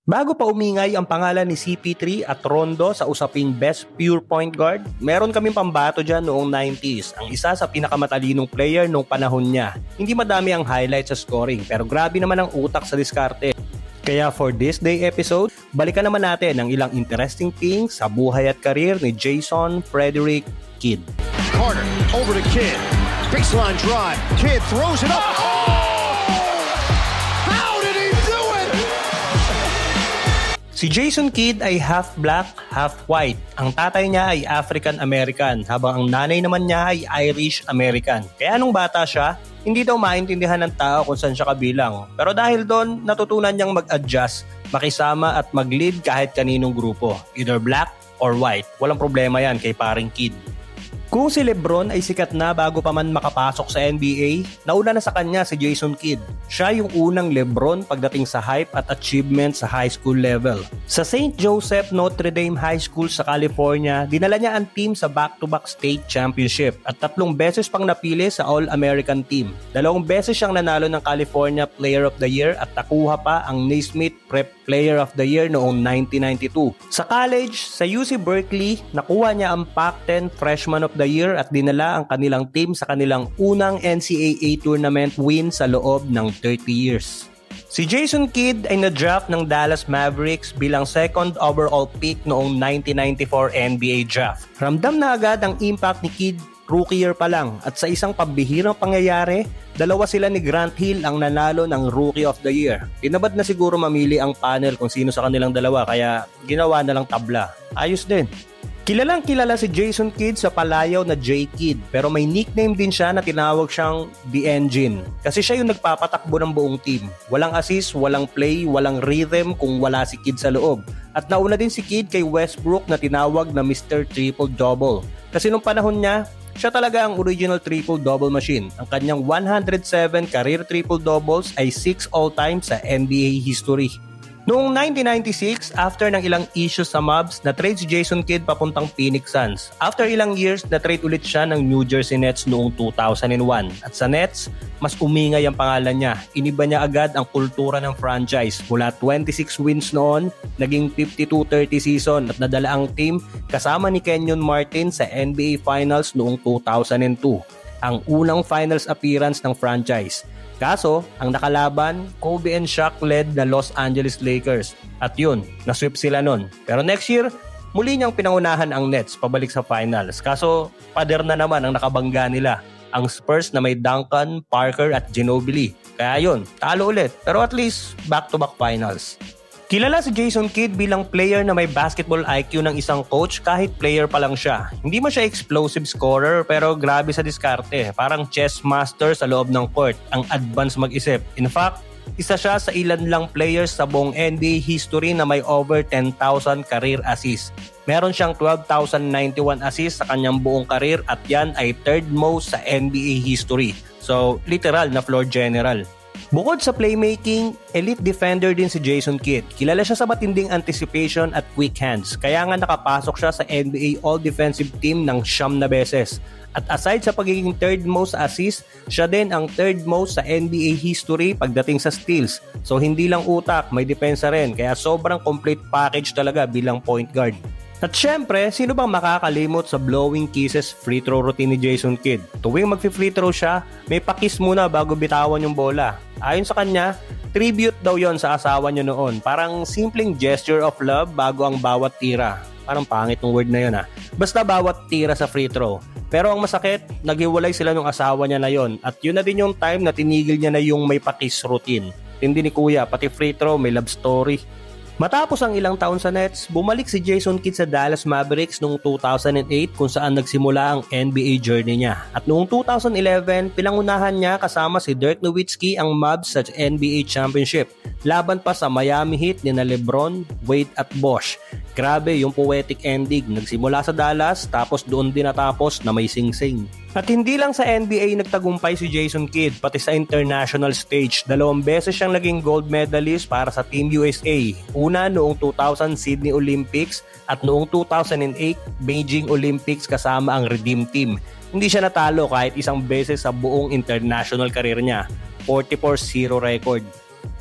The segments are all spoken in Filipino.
Bago pa umingay ang pangalan ni CP3 at Rondo sa usaping Best Pure Point Guard, meron kaming pambato dyan noong 90s, ang isa sa pinakamatalinong player noong panahon niya. Hindi madami ang highlights sa scoring, pero grabe naman ang utak sa diskarte. Kaya for this day episode, balikan naman natin ang ilang interesting things sa buhay at karir ni Jason Frederick Kidd. Carter over to Kidd. Baseline drive. Kidd throws it up. Si Jason Kidd ay half black, half white. Ang tatay niya ay African American, habang ang nanay naman niya ay Irish American. Kaya nung bata siya, hindi daw maintindihan ng tao kung saan siya kabilang. Pero dahil doon, natutunan niyang mag-adjust, makisama at mag-lead kahit kaninong grupo, either black or white. Walang problema yan kay paring Kidd. Kung si LeBron ay sikat na bago pa man makapasok sa NBA, nauna na sa kanya si Jason Kidd. Siya yung unang LeBron pagdating sa hype at achievement sa high school level. Sa St. Joseph Notre Dame High School sa California, dinala niya ang team sa back-to-back state championship at 3 beses pang napili sa All-American team. 2 beses siyang nanalo ng California Player of the Year at nakuha pa ang Naismith Prep Player of the Year noong 1992. Sa college, sa UC Berkeley, nakuha niya ang Pac-10 Freshman of the Year at dinala ang kanilang team sa kanilang unang NCAA tournament win sa loob ng 30 years. Si Jason Kidd ay na-draft ng Dallas Mavericks bilang second overall pick noong 1994 NBA draft. Ramdam na agad ang impact ni Kidd rookie year pa lang, at sa isang pambihirang pangyayari, 2 sila ni Grant Hill ang nanalo ng Rookie of the Year. Tinabad na siguro mamili ang panel kung sino sa kanilang dalawa, kaya ginawa na lang tabla. Ayos din. Kilalang kilala si Jason Kidd sa palayaw na J-Kidd, pero may nickname din siya na tinawag siyang The Engine. Kasi siya yung nagpapatakbo ng buong team. Walang assist, walang play, walang rhythm kung wala si Kidd sa loob. At nauna din si Kidd kay Westbrook na tinawag na Mr. Triple-Double. Kasi nung panahon niya, siya talaga ang original triple-double machine. Ang kanyang 107 career triple-doubles ay 6 all-time sa NBA history. Noong 1996, after ng ilang issues sa Mavs, na-trade si Jason Kidd papuntang Phoenix Suns. After ilang years, na-trade ulit siya ng New Jersey Nets noong 2001. At sa Nets, mas umingay ang pangalan niya. Iniba niya agad ang kultura ng franchise. Mula 26 wins noon, naging 52-30 season at nadala ang team kasama ni Kenyon Martin sa NBA Finals noong 2002. Ang unang finals appearance ng franchise. Kaso, ang nakalaban, Kobe and Shaq led na Los Angeles Lakers. At yun, nasweep sila nun. Pero next year, muli niyang pinangunahan ang Nets pabalik sa finals. Kaso, pader na naman ang nakabangga nila, ang Spurs na may Duncan, Parker at Ginobili. Kaya yun, talo ulit. Pero at least, back-to-back finals. Kilala si Jason Kidd bilang player na may basketball IQ ng isang coach kahit player pa lang siya. Hindi man siya explosive scorer pero grabe sa diskarte. Parang chess master sa loob ng court, ang advance mag-isip. In fact, isa siya sa ilan lang players sa buong NBA history na may over 10,000 career assists. Meron siyang 12,091 assists sa kanyang buong career at yan ay third most sa NBA history. So, literal na floor general. Bukod sa playmaking, elite defender din si Jason Kidd. Kilala siya sa matinding anticipation at quick hands. Kaya nga nakapasok siya sa NBA All-Defensive Team ng 9 na beses. At aside sa pagiging third most assist, siya din ang third most sa NBA history pagdating sa steals. So hindi lang utak, may depensa rin. Kaya sobrang complete package talaga bilang point guard. At syempre, sino bang makakalimot sa blowing kisses free throw routine ni Jason Kidd? Tuwing mag-free throw siya, may pakis muna bago bitawan yung bola. Ayon sa kanya, tribute daw yon sa asawa niya noon. Parang simpleng gesture of love bago ang bawat tira. Parang pangit ng word na yun ha. Basta bawat tira sa free throw. Pero ang masakit, naghiwalay sila ng asawa niya na yon. At yun na din yung time na tinigil niya na yung may pakis routine. Hindi ni kuya, pati free throw may love story. Matapos ang ilang taon sa Nets, bumalik si Jason Kidd sa Dallas Mavericks noong 2008 kung saan nagsimula ang NBA journey niya. At noong 2011, pinangunahan niya kasama si Dirk Nowitzki ang Mavs sa NBA Championship. Laban pa sa Miami Heat ni na LeBron, Wade at Bosh. Grabe yung poetic ending. Nagsimula sa Dallas tapos doon din natapos na may sing-sing. At hindi lang sa NBA nagtagumpay si Jason Kidd, pati sa international stage. 2 beses siyang naging gold medalist para sa Team USA. Una noong 2000 Sydney Olympics at noong 2008 Beijing Olympics kasama ang Redeem Team. Hindi siya natalo kahit isang beses sa buong international career niya. 44-0 record.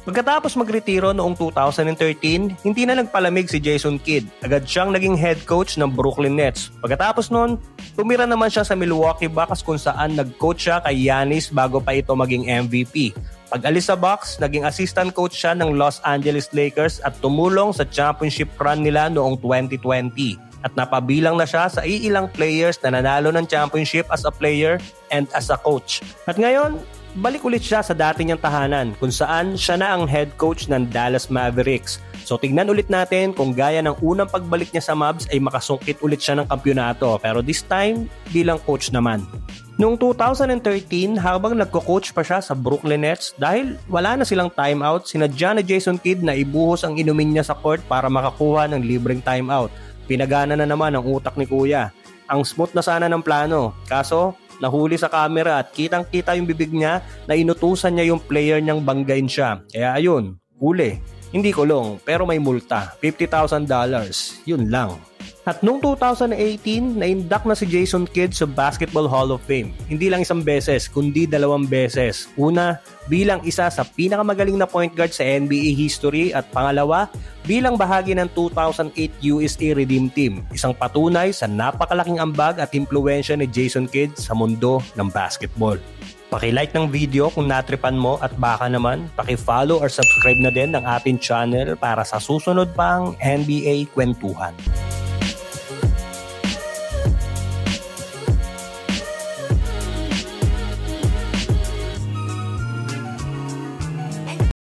Pagkatapos magretiro noong 2013, hindi na nagpalamig si Jason Kidd. Agad siyang naging head coach ng Brooklyn Nets. Pagkatapos noon, tumira naman siya sa Milwaukee Bucks kung saan nag-coach siya kay Giannis bago pa ito maging MVP. Pag-alis sa Bucks, naging assistant coach siya ng Los Angeles Lakers at tumulong sa championship run nila noong 2020. At napabilang na siya sa iilang players na nanalo ng championship as a player and as a coach. At ngayon, balik ulit siya sa dati niyang tahanan kung saan siya na ang head coach ng Dallas Mavericks. So tignan ulit natin kung gaya ng unang pagbalik niya sa Mavs ay makasungkit ulit siya ng kampyonato, pero this time bilang coach naman. Noong 2013, habang nagko-coach pa siya sa Brooklyn Nets, dahil wala na silang timeout, sinadya ni Jason Kidd na ibuhos ang inumin niya sa court para makakuha ng libreng timeout. Pinagana na naman ang utak ni Kuya. Ang smooth na sana ng plano, kaso nahuli sa camera at kitang-kita yung bibig niya na inutusan niya yung player niyang banggain siya. Kaya ayun, huli. Hindi kulong, pero may multa, $50,000. Yun lang. At noong 2018, na-induct na si Jason Kidd sa Basketball Hall of Fame. Hindi lang isang beses, kundi 2 beses. Una, bilang isa sa pinakamagaling na point guard sa NBA history at pangalawa, bilang bahagi ng 2008 USA Redeem Team. Isang patunay sa napakalaking ambag at impluwensya ni Jason Kidd sa mundo ng basketball. Paki-like ng video kung natripan mo at baka naman paki-follow or subscribe na din ng ating channel para sa susunod pang NBA kwentuhan.